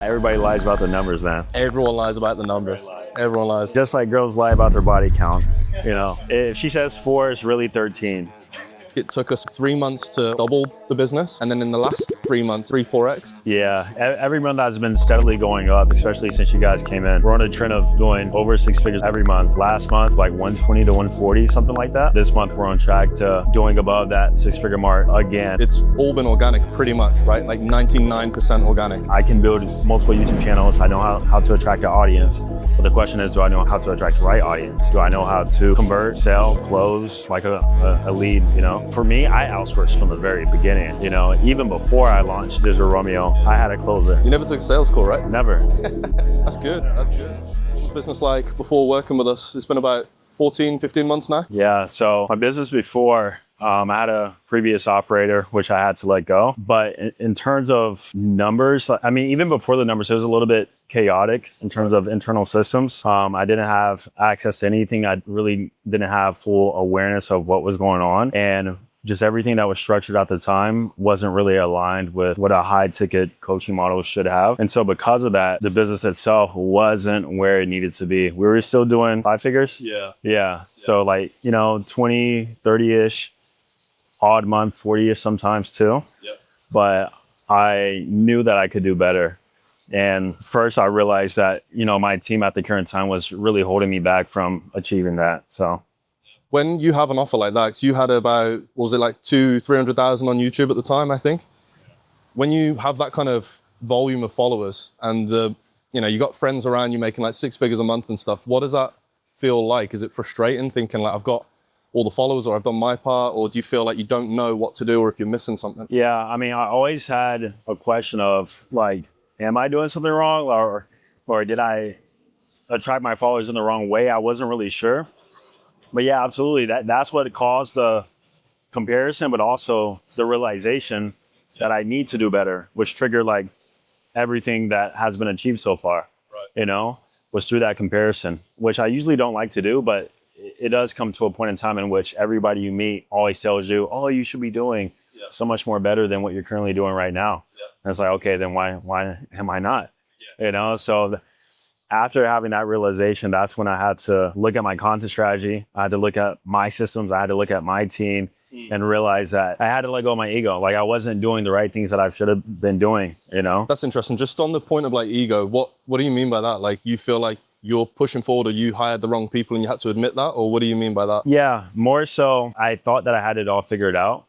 Everybody lies about the numbers, man. Everyone lies about the numbers. Everyone lies. Just like girls lie about their body count. You know, if she says 4, it's really 13. It took us 3 months to double the business. And then in the last 3 months, 4x. Yeah, every month has been steadily going up, especially since you guys came in. We're on a trend of doing over 6 figures every month. Last month, like 120 to 140, something like that. This month, we're on track to doing above that 6-figure mark again. It's all been organic pretty much, right? Like 99% organic. I can build multiple YouTube channels. I know how to attract an audience. But the question is, do I know how to attract the right audience? Do I know how to convert, sell, close, like a lead, you know? For me, I outsourced from the very beginning. You know, even before I launched Digital Romeo, I had a closer. You never took a sales call, right? Never. That's good, that's good. What was business like before working with us? It's been about 14, 15 months now? Yeah, so my business before, I had a previous operator, which I had to let go. But in terms of numbers, I mean, even before the numbers, it was a little bit chaotic in terms of internal systems. I didn't have access to anything. I really didn't have full awareness of what was going on. And just everything that was structured at the time wasn't really aligned with what a high ticket coaching model should have. And so because of that, the business itself wasn't where it needed to be. We were still doing 5 figures. Yeah. So like, you know, 20, 30-ish, odd month, 40-ish sometimes too. But I knew that I could do better. And first I realized that, you know, my team at the current time was really holding me back from achieving that. So when you have an offer like that, 'cause you had about, what was it, like 200,000-300,000 on YouTube at the time, I think. When you have that kind of volume of followers and you know, you got friends around you making like 6 figures a month and stuff, what does that feel like? Is it frustrating thinking like I've got all the followers or I've done my part, or do you feel like you don't know what to do or if you're missing something? Yeah, I mean, I always had a question of like, am I doing something wrong, or did I attract my followers in the wrong way? I wasn't really sure. But yeah, absolutely. That's what caused the comparison, but also the realization that I need to do better, which triggered like everything that has been achieved so far, you know, was through that comparison, which I usually don't like to do, but it does come to a point in time in which everybody you meet always tells you, oh, you should be doing so much more better than what you're currently doing right now. And it's like, okay, then why am I not? You know, so after having that realization, that's when I had to look at my content strategy. I had to look at my systems. I had to look at my team and realize that I had to let go of my ego. Like I wasn't doing the right things that I should have been doing, you know? That's interesting. Just on the point of like ego, what do you mean by that? Like you feel like you're pushing forward or you hired the wrong people and you had to admit that? Or what do you mean by that? Yeah, more so I thought that I had it all figured out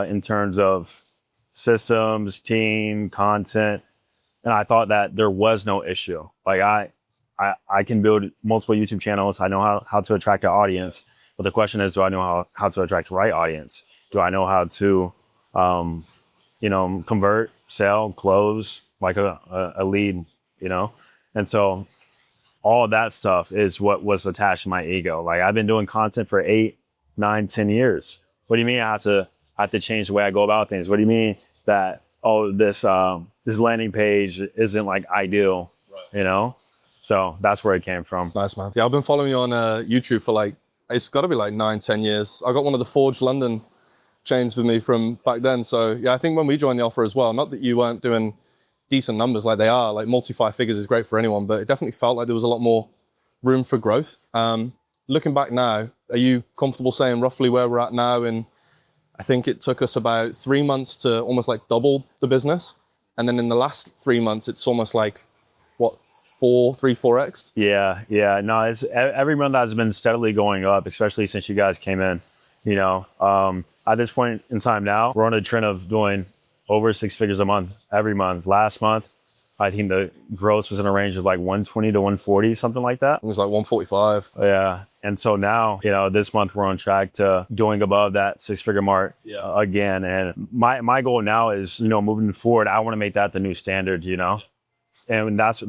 in terms of systems, team, content. And I thought that there was no issue. Like I can build multiple YouTube channels. I know how to attract an audience. But the question is, do I know how to attract the right audience? Do I know how to, you know, convert, sell, close, like a lead, you know? And so all of that stuff is what was attached to my ego. Like I've been doing content for 8, 9, 10 years. What do you mean I have to change the way I go about things? What do you mean that, oh, this landing page isn't like ideal, you know? So that's where it came from. Nice, man. Yeah, I've been following you on YouTube for like, it's got to be like 9, 10 years. I got one of the Forge London chains with me from back then. So yeah, I think when we joined the offer as well, not that you weren't doing decent numbers like they are, like multi-5 figures is great for anyone, but it definitely felt like there was a lot more room for growth. Looking back now, are you comfortable saying roughly where we're at now? And I think it took us about 3 months to almost like double the business. And then in the last 3 months, it's almost like, what, 4x? Yeah. No, it's every month has been steadily going up, especially since you guys came in, you know. At this point in time now, we're on a trend of doing over 6 figures a month, every month. Last month, I think the gross was in a range of like 120 to 140, something like that. It was like 145. Yeah. And so now, you know, this month we're on track to doing above that 6-figure mark again. And my goal now is, you know, moving forward, I want to make that the new standard, you know. And that's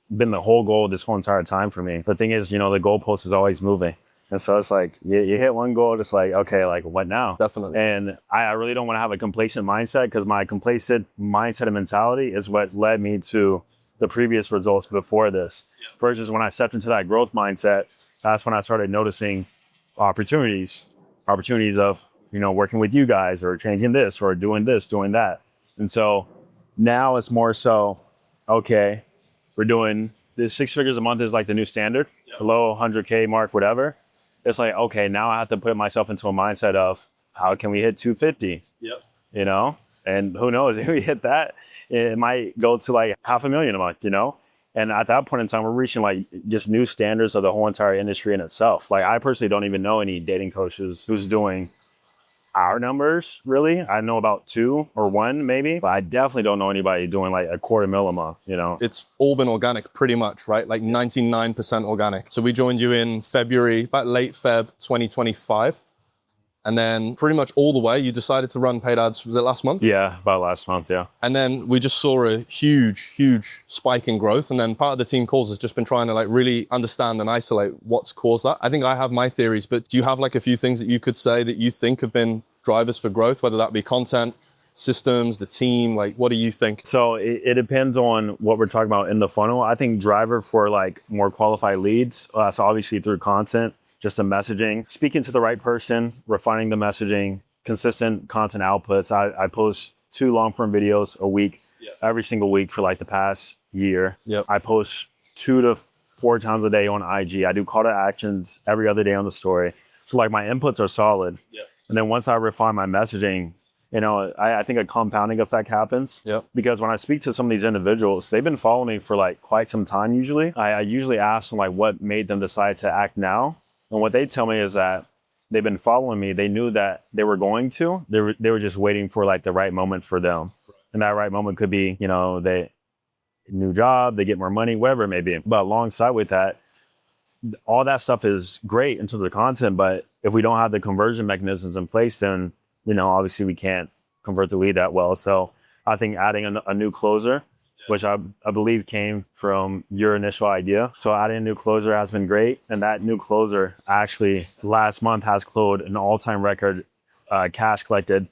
been the whole goal this whole entire time for me. The thing is, you know, the goalpost is always moving. And so it's like, you hit one goal, it's like, okay, like what now? Definitely. And I really don't want to have a complacent mindset, because my complacent mindset and mentality is what led me to the previous results before this. Versus when I stepped into that growth mindset, that's when I started noticing opportunities of, you know, working with you guys or changing this or doing this, doing that. And so now it's more so okay, we're doing this 6 figures a month is like the new standard, below 100K mark, whatever. It's like, okay, now I have to put myself into a mindset of how can we hit 250, you know? And who knows, if we hit that, it might go to like 500,000 a month, you know? And at that point in time, we're reaching like just new standards of the whole entire industry in itself. Like I personally don't even know any dating coaches who's doing our numbers, really. I know about 2 or 1 maybe, but I definitely don't know anybody doing like a $250,000 a month, you know? It's all been organic pretty much, right? Like 99% organic. So we joined you in February, about late Feb 2025. And then pretty much all the way, you decided to run paid ads, was it last month? Yeah, about last month, yeah. And then we just saw a huge, huge spike in growth. And then part of the team calls has just been trying to like really understand and isolate what's caused that. I think I have my theories, but do you have like a few things that you could say that you think have been drivers for growth, whether that be content, systems, the team? Like, what do you think? So it depends on what we're talking about in the funnel. I think driver for like more qualified leads, so obviously through content, just the messaging, speaking to the right person, refining the messaging, consistent content outputs. I post 2 long-form videos a week, every single week for like the past year. I post 2 to 4 times a day on IG. I do call to actions every other day on the story. So like my inputs are solid. And then once I refine my messaging, you know, I think a compounding effect happens. Because when I speak to some of these individuals, they've been following me for like quite some time usually. I usually ask them like what made them decide to act now. And what they tell me is that they've been following me. They knew that they were going to. They were just waiting for like the right moment for them. And that right moment could be, you know, they new job, they get more money, whatever it may be. But alongside with that, all that stuff is great in terms of the content. But if we don't have the conversion mechanisms in place, then, you know, obviously we can't convert the lead that well. So I think adding a new closer, which I believe came from your initial idea. So adding a new closer has been great. And that new closer actually last month has closed an all-time record cash collected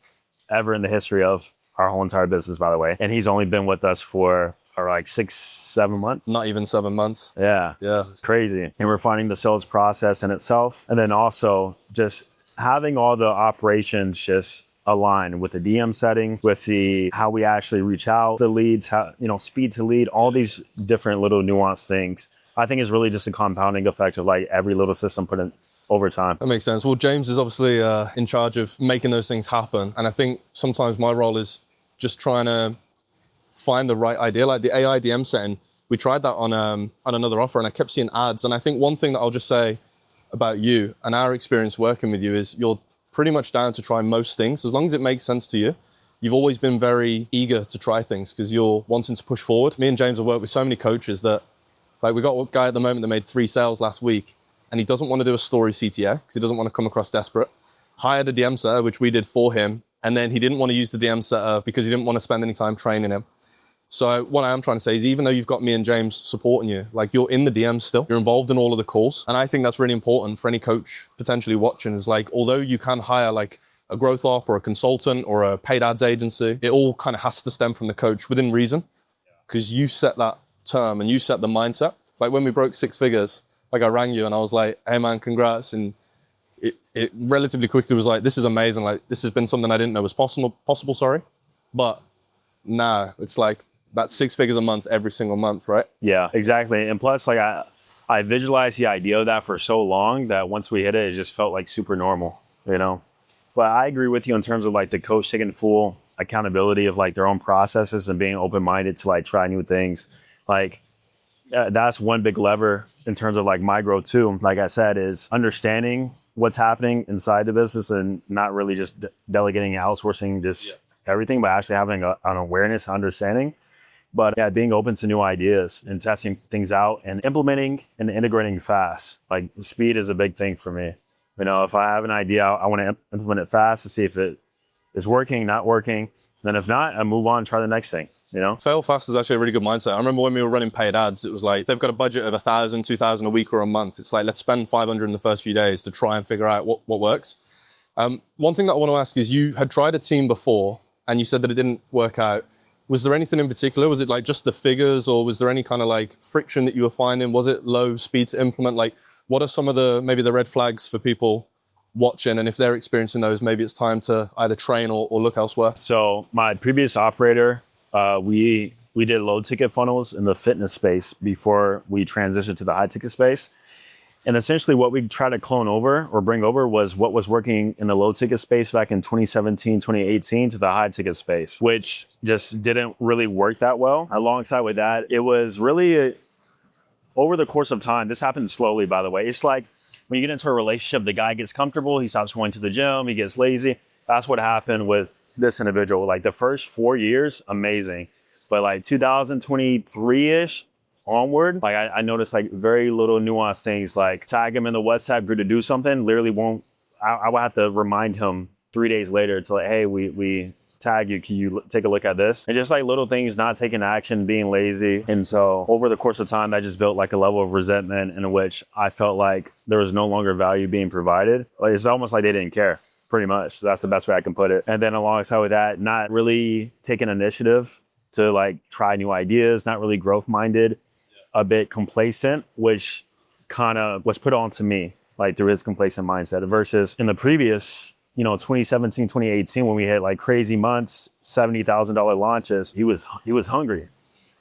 ever in the history of our whole entire business, by the way. And he's only been with us for like 6-7 months. Not even 7 months. Yeah. It's crazy. And we're finding the sales process in itself. And then also just having all the operations just align with the DM setting, with the how we actually reach out to leads, how, you know, speed to lead, all these different little nuanced things. I think it's really just a compounding effect of like every little system put in over time. That makes sense. Well, James is obviously in charge of making those things happen. And I think sometimes my role is just trying to find the right idea, like the AI DM setting. We tried that on another offer and I kept seeing ads. And I think one thing that I'll just say about you and our experience working with you is you're pretty much down to try most things. As long as it makes sense to you, you've always been very eager to try things because you're wanting to push forward. Me and James have worked with so many coaches that, like, we got a guy at the moment that made 3 sales last week and he doesn't want to do a story CTA because he doesn't want to come across desperate. Hired a DM setter, which we did for him. And then he didn't want to use the DM setter because he didn't want to spend any time training him. So what I am trying to say is even though you've got me and James supporting you, like you're in the DMs still, you're involved in all of the calls. And I think that's really important for any coach potentially watching is like, although you can hire like a growth op or a consultant or a paid ads agency, it all kind of has to stem from the coach within reason because you set that term and you set the mindset. Like when we broke 6 figures, like I rang you and I was like, hey man, congrats. And it relatively quickly was like, this is amazing. Like this has been something I didn't know was possible, but now it's like, that's 6 figures a month every single month, right? Yeah, exactly. And plus, like I visualized the idea of that for so long that once we hit it, it just felt like super normal, you know? But I agree with you in terms of like the coach taking full accountability of like their own processes and being open-minded to like try new things. Like that's one big lever in terms of like my growth too. Like I said, is understanding what's happening inside the business and not really just delegating, outsourcing just everything, but actually having an awareness, understanding. But yeah, being open to new ideas and testing things out and implementing and integrating fast. Like speed is a big thing for me. You know, if I have an idea, I want to implement it fast to see if it is working, not working. Then if not, I move on, try the next thing, you know? Fail fast is actually a really good mindset. I remember when we were running paid ads, it was like, they've got a budget of 1,000, 2,000 a week or a month. It's like, let's spend 500 in the first few days to try and figure out what works. One thing that I want to ask is you had tried a team before and you said that it didn't work out. Was there anything in particular? Was it like just the figures or was there any kind of like friction that you were finding? Was it low speed to implement? Like what are some of the, maybe the red flags for people watching? And if they're experiencing those, maybe it's time to either train or look elsewhere. So my previous operator, we we did low ticket funnels in the fitness space before we transitioned to the high ticket space. And essentially what we tried to clone over or bring over was what was working in the low ticket space back in 2017, 2018 to the high ticket space, which just didn't really work that well. Alongside with that, it was really over the course of time, this happens slowly, by the way. It's like when you get into a relationship, the guy gets comfortable, he stops going to the gym, he gets lazy. That's what happened with this individual. Like the first 4 years, amazing. But like 2023-ish, onward, like I noticed like very little nuanced things, like tag him in the WhatsApp group to do something, literally won't, I would have to remind him 3 days later to like, hey, we tag you, can you take a look at this? And just like little things, not taking action, being lazy. And so over the course of time, that just built like a level of resentment in which I felt like there was no longer value being provided. Like, it's almost like they didn't care, pretty much. So that's the best way I can put it. And then alongside with that, not really taking initiative to like try new ideas, not really growth minded, a bit complacent, which kind of was put on to me, like through his complacent mindset versus in the previous, 2017, 2018, when we had like crazy months, $70,000 launches, he was hungry,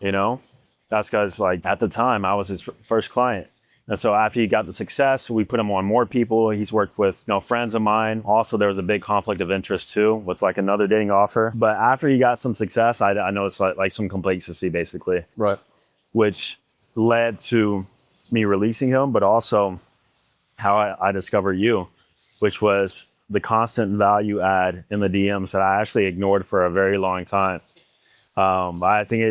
That's because like at the time I was his first client. And so after he got the success, we put him on more people. He's worked with, friends of mine. Also, there was a big conflict of interest too with like another dating offer. But after he got some success, I noticed like some complacency basically. Right. Which led to me releasing him, but also how I discovered you, which was the constant value add in the DMs that I actually ignored for a very long time. I think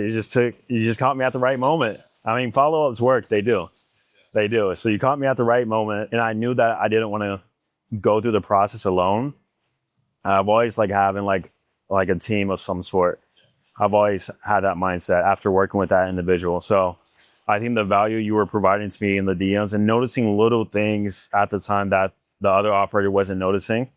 you just caught me at the right moment. I mean, follow-ups work, they do. So you caught me at the right moment, and I knew that I didn't want to go through the process alone. I've always like having like a team of some sort. I've always had that mindset after working with that individual. So I think the value you were providing to me in the DMs and noticing little things at the time that the other operator wasn't noticing,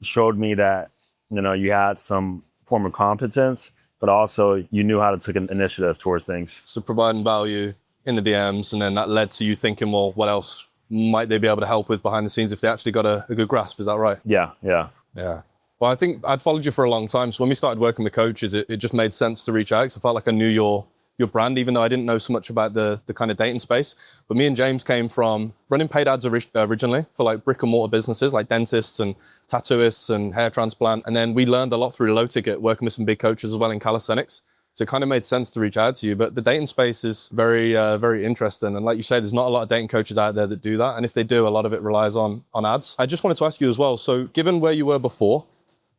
showed me that, you had some form of competence, but also you knew how to take an initiative towards things. So providing value in the DMs, and then that led to you thinking, well, what else might they be able to help with behind the scenes if they actually got a good grasp? Is that right? Yeah. Well, I think I'd followed you for a long time. So when we started working with coaches, it just made sense to reach out because I felt like I knew your brand, even though I didn't know so much about the kind of dating space. But me and James came from running paid ads originally for like brick and mortar businesses like dentists and tattooists and hair transplant. And then we learned a lot through low ticket, working with some big coaches as well in calisthenics. So it kind of made sense to reach out to you. But the dating space is very, very interesting. And like you say, there's not a lot of dating coaches out there that do that. And if they do, a lot of it relies on ads. I just wanted to ask you as well. So given where you were before,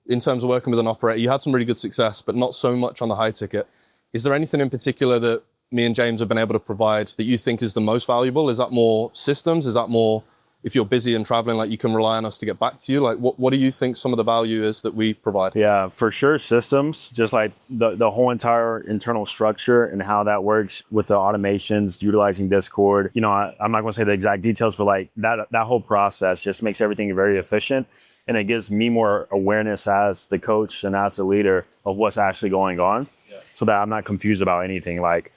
in terms of working with an operator, you had some really good success, but not so much on the high ticket. Is there anything in particular that me and James have been able to provide that you think is the most valuable? Is that more systems? Is that more, if you're busy and traveling, like you can rely on us to get back to you? Like what do you think some of the value is that we provide? Yeah, for sure. Systems, just like the whole entire internal structure and how that works with the automations, utilizing Discord. I'm not going to say the exact details, but like that whole process just makes everything very efficient. And it gives me more awareness as the coach and as the leader of what's actually going on. So that I'm not confused about anything. Like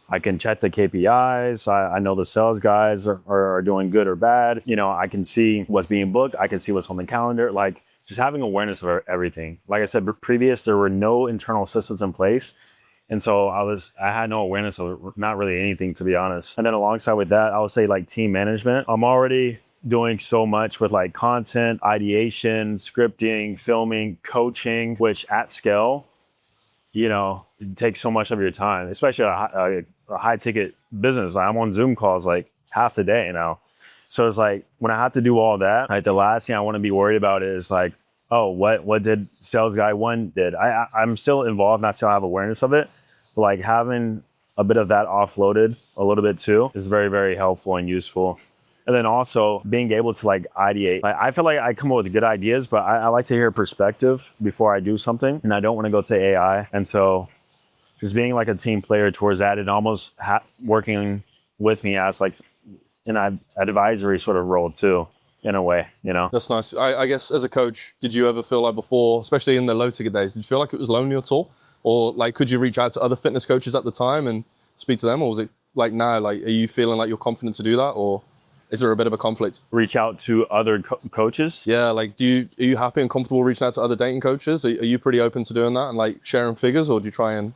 I can check the KPIs. I know the sales guys are doing good or bad. I can see what's being booked. I can see what's on the calendar. Like just having awareness of everything. Like I said, previous, there were no internal systems in place. And so I had no awareness of not really anything, to be honest. And then alongside with that, I would say like team management. I'm already doing so much with like content, ideation, scripting, filming, coaching, which at scale, it takes so much of your time, especially a high ticket business. Like I'm on Zoom calls like half the day now. So it's like when I have to do all that, like the last thing I want to be worried about is like, oh, what did sales guy one did? I'm still involved and I still have awareness of it. But like having a bit of that offloaded a little bit too is very, very helpful and useful. And then also being able to like ideate. Like I feel like I come up with good ideas, but I like to hear perspective before I do something. And I don't want to go to AI. And so just being like a team player towards that and almost working with me as like an advisory sort of role too, in a way, That's nice. I guess as a coach, did you ever feel like before, especially in the low ticket days, did you feel like it was lonely at all? Or like, could you reach out to other fitness coaches at the time and speak to them? Or was it like now, like, are you feeling like you're confident to do that or? Is there a bit of a conflict? Reach out to other coaches. Yeah, like are you happy and comfortable reaching out to other dating coaches? Are you pretty open to doing that and like sharing figures, or do you try and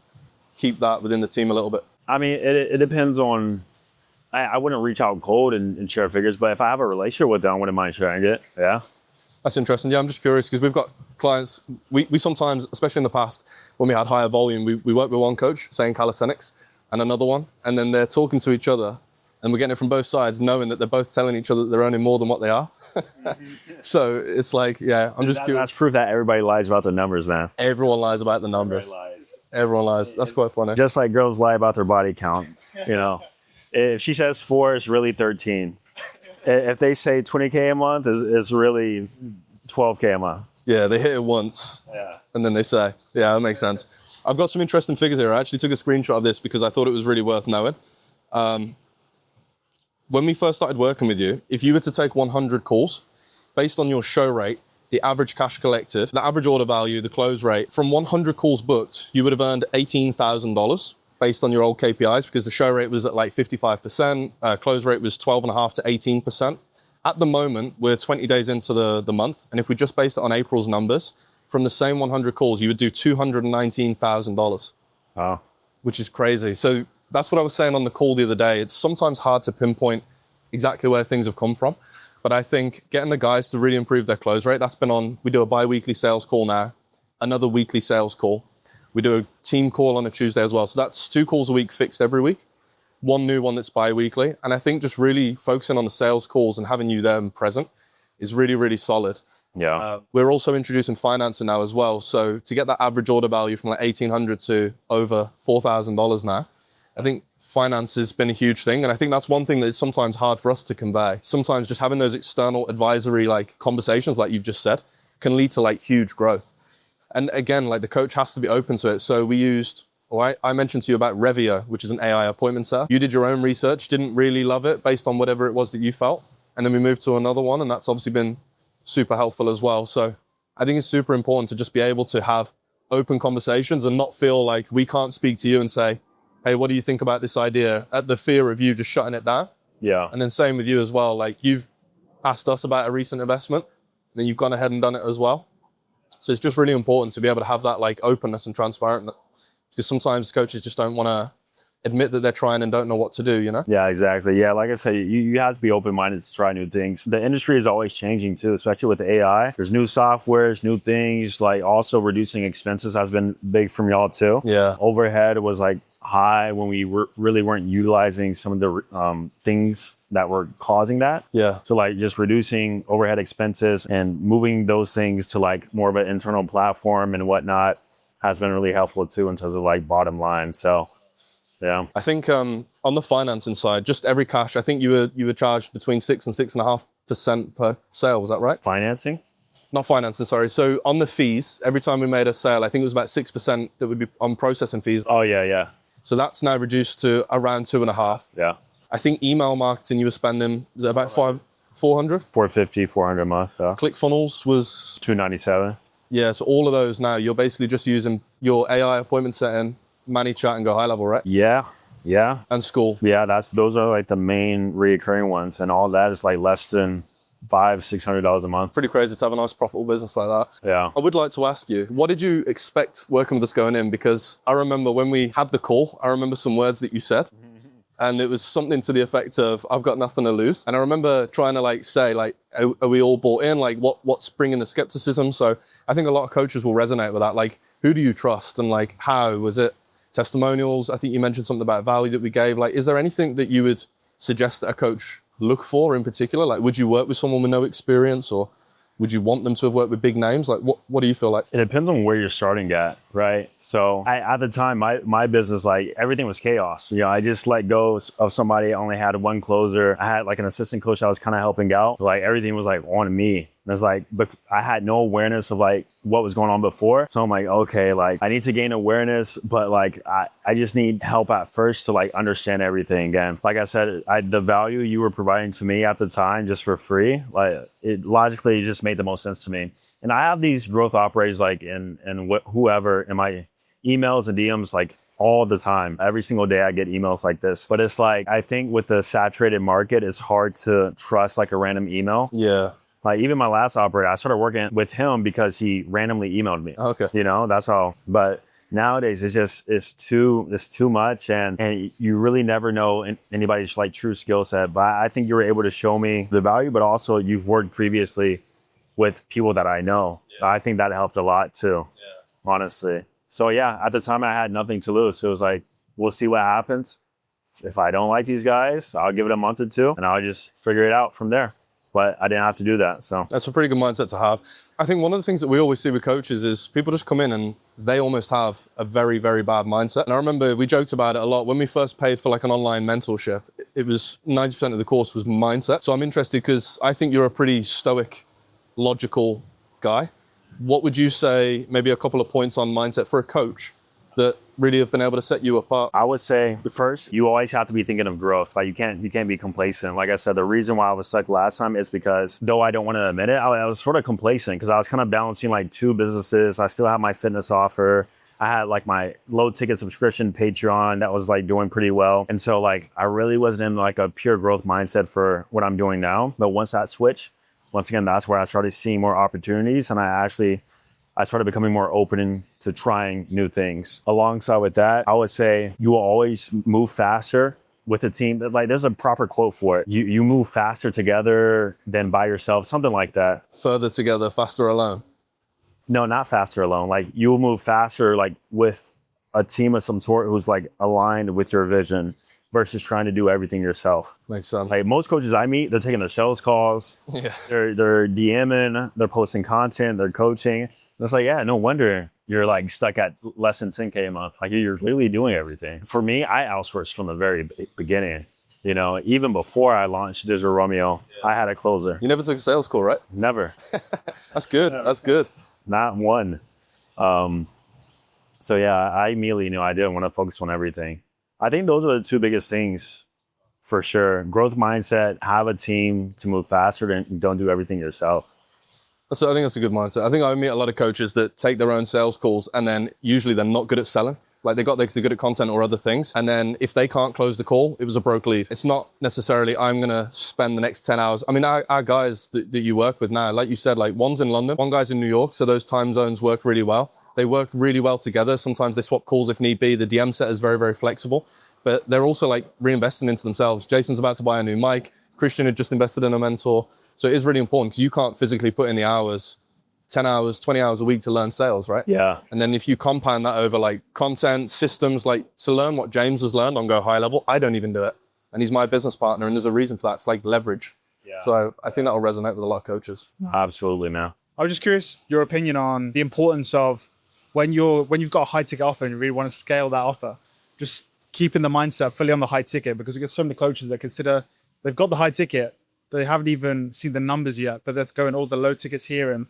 keep that within the team a little bit? I mean, it depends on, I wouldn't reach out cold and share figures, but if I have a relationship with them, I wouldn't mind sharing it. Yeah. That's interesting. Yeah, I'm just curious because we've got clients, we sometimes, especially in the past, when we had higher volume, we work with one coach saying calisthenics and another one, and then they're talking to each other and we're getting it from both sides, knowing that they're both telling each other that they're earning more than what they are. So it's like, yeah, I'm just curious. That's proof that everybody lies about the numbers, man. Everyone lies about the numbers. Everyone lies. That's quite funny. Just like girls lie about their body count, you know. If she says 4, it's really 13. If they say 20K a month, it's really 12K a month. Yeah, they hit it once, and then they say, yeah, that makes sense. I've got some interesting figures here. I actually took a screenshot of this because I thought it was really worth knowing. When we first started working with you, if you were to take 100 calls, based on your show rate, the average cash collected, the average order value, the close rate, from 100 calls booked, you would have earned $18,000 based on your old KPIs because the show rate was at like 55%, close rate was 12.5 to 18%. At the moment, we're 20 days into the month, and if we just based it on April's numbers, from the same 100 calls, you would do $219,000. Wow. Which is crazy. So that's what I was saying on the call the other day. It's sometimes hard to pinpoint exactly where things have come from, but I think getting the guys to really improve their close rate, that's been on, we do a bi-weekly sales call now, another weekly sales call. We do a team call on a Tuesday as well. So that's 2 calls a week fixed every week. One new one that's bi-weekly. And I think just really focusing on the sales calls and having you there and present is really, really solid. Yeah. We're also introducing financing now as well. So to get that average order value from like $1,800 to over $4,000 now, I think finance has been a huge thing. And I think that's one thing that is sometimes hard for us to convey. Sometimes just having those external advisory like conversations, like you've just said, can lead to like huge growth. And again, like the coach has to be open to it. So we used, I mentioned to you about Revio, which is an AI appointment setter. You did your own research, didn't really love it based on whatever it was that you felt. And then we moved to another one, and that's obviously been super helpful as well. So I think it's super important to just be able to have open conversations and not feel like we can't speak to you and say, hey, what do you think about this idea? At the fear of you just shutting it down. Yeah. And then same with you as well. Like you've asked us about a recent investment, and then you've gone ahead and done it as well. So it's just really important to be able to have that like openness and transparency, because sometimes coaches just don't want to admit that they're trying and don't know what to do, you know? Yeah, exactly. Yeah, like I said, you have to be open-minded to try new things. The industry is always changing too, especially with AI. There's new softwares, new things, like also reducing expenses has been big from y'all too. Yeah. Overhead was like high when we really weren't utilizing some of the things that were causing that. Yeah. So like just reducing overhead expenses and moving those things to like more of an internal platform and whatnot has been really helpful too in terms of like bottom line. So yeah. I think on the financing side, just every cash, I think you were charged between 6 and 6.5% per sale. Was that right? Financing? Not financing, sorry. So on the fees, every time we made a sale, I think it was about 6% that would be on processing fees. Oh yeah, yeah. So that's now reduced to around 2.5. Yeah. I think email marketing you were spending, was it about 400? 450, 400 a month. Yeah. ClickFunnels was 297. Yeah. So all of those now, you're basically just using your AI appointment setting, ManyChat, and Go High Level, right? Yeah. Yeah. And School. Yeah. Those are like the main reoccurring ones, and all that is like less than $500-600 a month. Pretty crazy to have a nice profitable business like that. Yeah. I would like to ask you, what did you expect working with us going in? Because I remember when we had the call, I remember some words that you said. And it was something to the effect of, I've got nothing to lose. And I remember trying to like say, like, are we all bought in? Like, what's bringing the skepticism? So I think a lot of coaches will resonate with that. Like, who do you trust? And like, how? Was it testimonials? I think you mentioned something about value that we gave. Like, is there anything that you would suggest that a coach look for in particular? Like, would you work with someone with no experience, or would you want them to have worked with big names? Like, what do you feel like? It depends on where you're starting at, right? So at the time, my business, like everything was chaos. You know, I just let go of somebody. I only had one closer. I had like an assistant coach I was kind of helping out. So, like everything was like on me. And it's like, but I had no awareness of like what was going on before. So I'm like, okay, like I need to gain awareness, but like I just need help at first to like understand everything again. Like I said, the value you were providing to me at the time just for free, like it logically just made the most sense to me. And I have these growth operators like in whoever in my emails and DMs, like all the time. Every single day I get emails like this. But it's like, I think with the saturated market, it's hard to trust like a random email. Yeah. Like even my last operator, I started working with him because he randomly emailed me. Okay. You know, that's all. But nowadays it's too much, and you really never know anybody's like true skill set. But I think you were able to show me the value, but also you've worked previously with people that I know. Yeah. I think that helped a lot too, honestly. So yeah, at the time I had nothing to lose. So it was like, we'll see what happens. If I don't like these guys, I'll give it a month or two and I'll just figure it out from there. But I didn't have to do that. So that's a pretty good mindset to have. I think one of the things that we always see with coaches is people just come in and they almost have a very, very bad mindset. And I remember we joked about it a lot. When we first paid for like an online mentorship, it was 90% of the course was mindset. So I'm interested because I think you're a pretty stoic, logical guy. What would you say, maybe a couple of points on mindset for a coach that really have been able to set you apart? I would say first, you always have to be thinking of growth. Like you can't be complacent. Like I said, the reason why I was stuck last time is because though I don't want to admit it, I was sort of complacent because I was kind of balancing like two businesses. I still have my fitness offer. I had like my low ticket subscription Patreon that was like doing pretty well. And so like, I really wasn't in like a pure growth mindset for what I'm doing now. But once that switched, once again, that's where I started seeing more opportunities. And I started becoming more open to trying new things. Alongside with that, I would say you will always move faster with a team. Like there's a proper quote for it. You move faster together than by yourself, something like that. Further together, faster alone. No, not faster alone. Like you will move faster like with a team of some sort who's like aligned with your vision versus trying to do everything yourself. Makes sense. Like most coaches I meet, they're taking their sales calls. Yeah. They're DMing, they're posting content, they're coaching. And it's like, yeah, no wonder you're like stuck at less than 10K a month. Like you're really doing everything. For me, I outsourced from the very beginning. You know, even before I launched Digital Romeo, I had a closer. You never took a sales call, right? Never. That's good. That's good. Not one. So yeah, I immediately knew I didn't want to focus on everything. I think those are the two biggest things for sure. Growth mindset, have a team to move faster, and don't do everything yourself. So I think that's a good mindset. I think I meet a lot of coaches that take their own sales calls and then usually they're not good at selling. Like they got there because they're good at content or other things. And then if they can't close the call, it was a broke lead. It's not necessarily I'm going to spend the next 10 hours. I mean, our guys that you work with now, like you said, like one's in London, one guy's in New York. So those time zones work really well. They work really well together. Sometimes they swap calls if need be. The DM set is very, very flexible. But they're also like reinvesting into themselves. Jason's about to buy a new mic. Christian had just invested in a mentor. So it is really important because you can't physically put in the hours, 10 hours, 20 hours a week to learn sales, right? Yeah. And then if you compound that over like content, systems, like to learn what James has learned on Go High Level, I don't even do it. And he's my business partner and there's a reason for that. It's like leverage. Yeah. So I think that'll resonate with a lot of coaches. Absolutely, man. I was just curious your opinion on the importance of when you've got a high ticket offer and you really want to scale that offer, just keeping the mindset fully on the high ticket, because we get so many coaches that consider they've got the high ticket, they haven't even seen the numbers yet, but they're going all the low tickets here and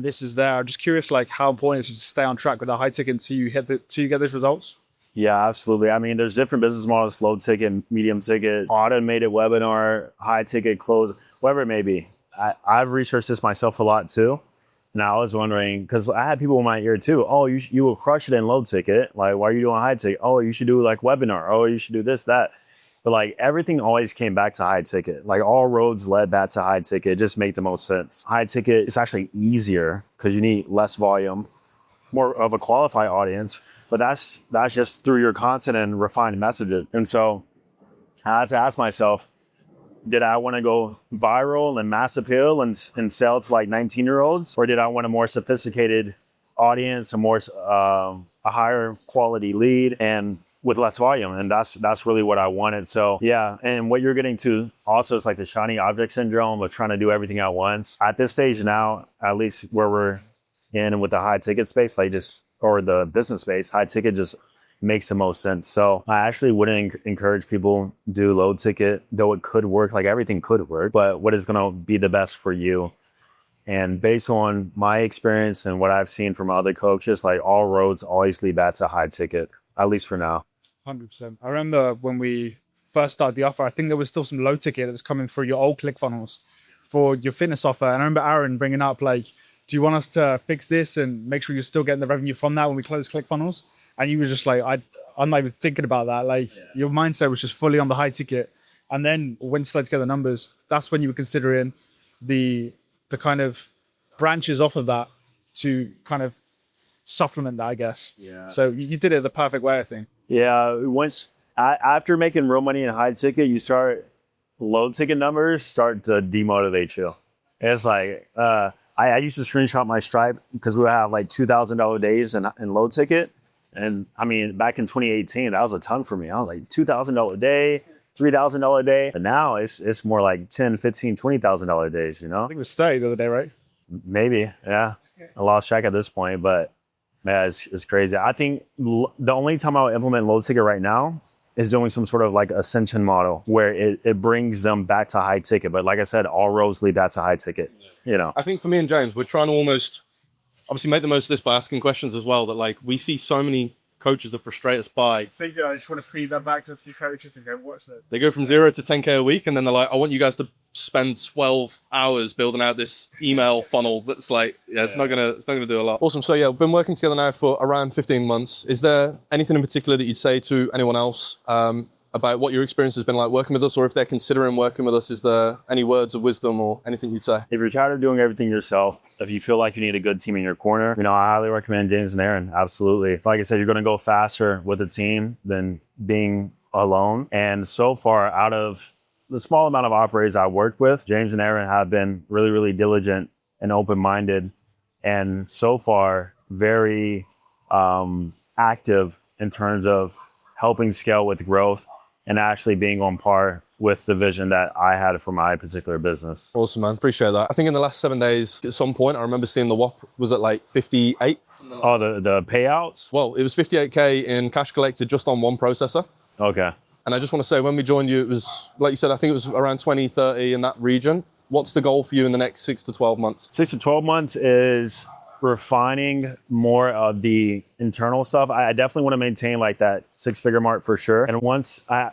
this is there. I'm just curious, like how important it is to stay on track with the high ticket until you get those results. Yeah, absolutely. I mean, there's different business models: low ticket, medium ticket, automated webinar, high ticket, close, whatever it may be. I've researched this myself a lot too. And I was wondering, because I had people in my ear too, oh, you will crush it in low ticket. Like, why are you doing high ticket? Oh, you should do like webinar. Oh, you should do this, that. But like everything always came back to high ticket. Like all roads led back to high ticket. It just made the most sense. High ticket is actually easier because you need less volume, more of a qualified audience. But that's just through your content and refined messaging. And so I had to ask myself, did I want to go viral and mass appeal and sell to like 19-year-olds? Or did I want a more sophisticated audience, a higher quality lead and with less volume? And that's really what I wanted. So yeah, and what you're getting to also is like the shiny object syndrome of trying to do everything at once. At this stage now, at least where we're in with the high ticket space, or the business space, high ticket just makes the most sense. So I actually wouldn't encourage people do low ticket, though it could work, like everything could work, but what is going to be the best for you? And based on my experience and what I've seen from other coaches, like all roads always lead back to high ticket, at least for now. 100%. I remember when we first started the offer, I think there was still some low ticket that was coming through your old ClickFunnels for your fitness offer. And I remember Aaron bringing up like, do you want us to fix this and make sure you're still getting the revenue from that when we close ClickFunnels? And you were just like, I'm not even thinking about that. Like your mindset was just fully on the high ticket. And then when you started to get the numbers, that's when you were considering the kind of branches off of that to kind of supplement that, I guess. Yeah. So you did it the perfect way, I think. Yeah. After making real money in high ticket, you start low ticket numbers start to demotivate you. It's like, I used to screenshot my Stripe because we would have like $2,000 days in low ticket. And I mean, back in 2018, that was a ton for me. I was like $2,000 a day, $3,000 a day. But now it's more like $10, $15, $20,000 days, you know? I think it was 30 the other day, right? Maybe, yeah. I lost track at this point, but man, it's crazy. I think the only time I'll implement low ticket right now is doing some sort of like ascension model where it brings them back to high ticket. But like I said, all roads lead back to high ticket, you know? I think for me and James, we're trying to almost obviously make the most of this by asking questions as well, that like we see so many coaches that frustrate us by. I just want to feed that back to a few coaches and go, watch that. They go from 0 to 10K a week, and then they're like, I want you guys to spend 12 hours building out this email funnel that's like, it's not gonna do a lot. Awesome. So yeah, we've been working together now for around 15 months. Is there anything in particular that you'd say to anyone else about what your experience has been like working with us, or if they're considering working with us, is there any words of wisdom or anything you'd say? If you're tired of doing everything yourself, if you feel like you need a good team in your corner, you know, I highly recommend James and Aaron. Absolutely. Like I said, you're going to go faster with a team than being alone. And so far, out of the small amount of operators I worked with, James and Aaron have been really, really diligent and open-minded. And so far, very active in terms of helping scale with growth and actually being on par with the vision that I had for my particular business. Awesome, man. Appreciate that. I think in the last 7 days, at some point, I remember seeing the WAP was at like 58. Oh, the payouts? Well, it was 58K in cash collected just on one processor. Okay. And I just want to say, when we joined you, it was, like you said, I think it was around 20, 30 in that region. What's the goal for you in the next 6 to 12 months? 6 to 12 months is refining more of the internal stuff. I definitely want to maintain like that 6-figure mark for sure. And once I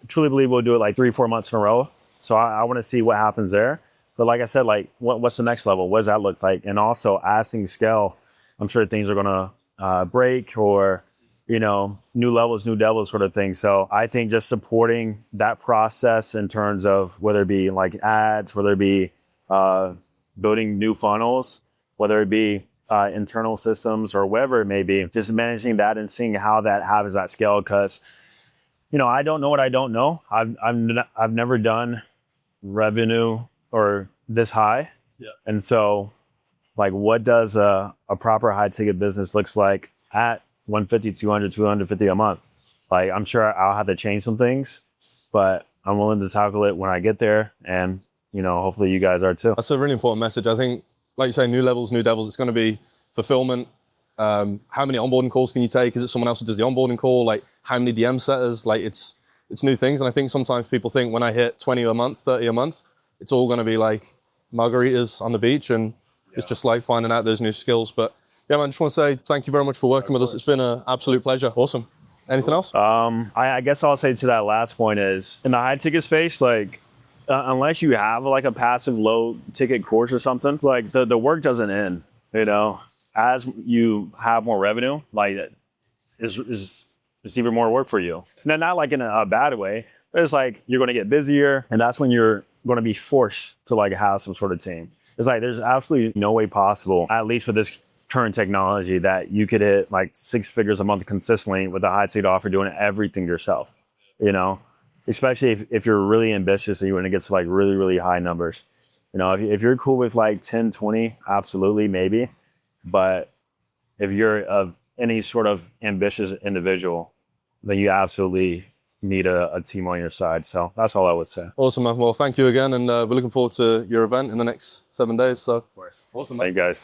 truly believe we'll do it like 3-4 months in a row. So I want to see what happens there. But like I said, like what's the next level? What does that look like? And also as things scale, I'm sure things are going to break or, you know, new levels, new devils sort of thing. So I think just supporting that process in terms of whether it be like ads, whether it be building new funnels, whether it be internal systems or whatever it may be, just managing that and seeing how does that scale. Because, you know, I don't know what I don't know. I've never done revenue or this high. Yeah. And so, like, what does a proper high ticket business looks like at 150, 200, 250 a month? Like, I'm sure I'll have to change some things, but I'm willing to tackle it when I get there. And, you know, hopefully you guys are too. That's a really important message. I think, like you say, new levels, new devils. It's going to be fulfillment. How many onboarding calls can you take? Is it someone else who does the onboarding call? Like, how many DM setters? Like, it's new things. And I think sometimes people think when I hit 20 a month, 30 a month, it's all going to be like margaritas on the beach, and it's just like finding out those new skills. But yeah, man, I just want to say thank you very much for working with us. It's been an absolute pleasure. Awesome. Anything else? I guess I'll say to that last point is, in the high ticket space, like, unless you have like a passive low ticket course or something, like the work doesn't end, you know. As you have more revenue, like it's even more work for you. Now, not like in a bad way, but it's like you're going to get busier, and that's when you're going to be forced to like have some sort of team. It's like there's absolutely no way possible, at least for this current technology, that you could hit like 6 figures a month consistently with a high ticket offer doing everything yourself, you know. Especially if you're really ambitious and you want to get to like really, really high numbers. You know, if you're cool with like 10, 20, absolutely, maybe. But if you're any sort of ambitious individual, then you absolutely need a team on your side. So that's all I would say. Awesome, man. Well, thank you again. And we're looking forward to your event in the next 7 days. So, Of course. Awesome, man. Thank you guys.